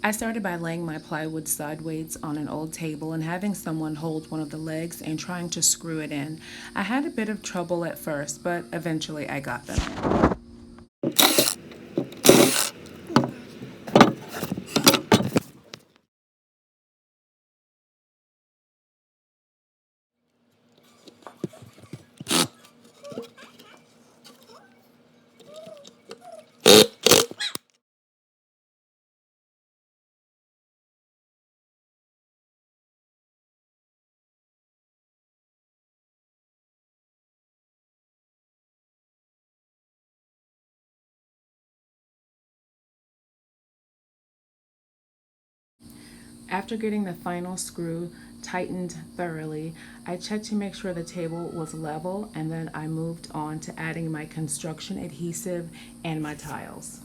I started by laying my plywood sideways on an old table and having someone hold one of the legs and trying to screw it in. I had a bit of trouble at first, but eventually I got them in. After getting the final screw tightened thoroughly, I checked to make sure the table was level, and then I moved on to adding my construction adhesive and my tiles.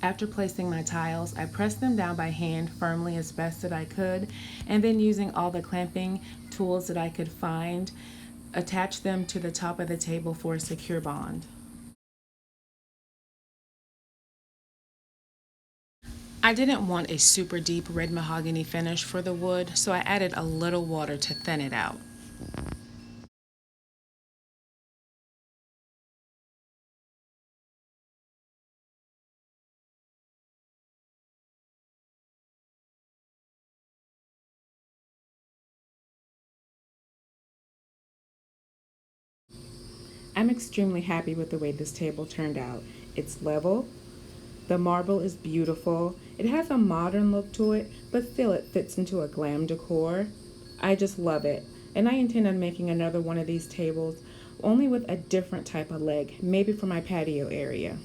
After placing my tiles, I pressed them down by hand firmly as best that I could, and then using all the clamping tools that I could find, attached them to the top of the table for a secure bond. I didn't want a super deep red mahogany finish for the wood, so I added a little water to thin it out. I'm extremely happy with the way this table turned out. It's level, the marble is beautiful, it has a modern look to it, but still it fits into a glam decor. I just love it, and I intend on making another one of these tables, only with a different type of leg, maybe for my patio area.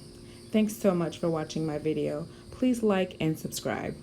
Thanks so much for watching my video. Please like and subscribe.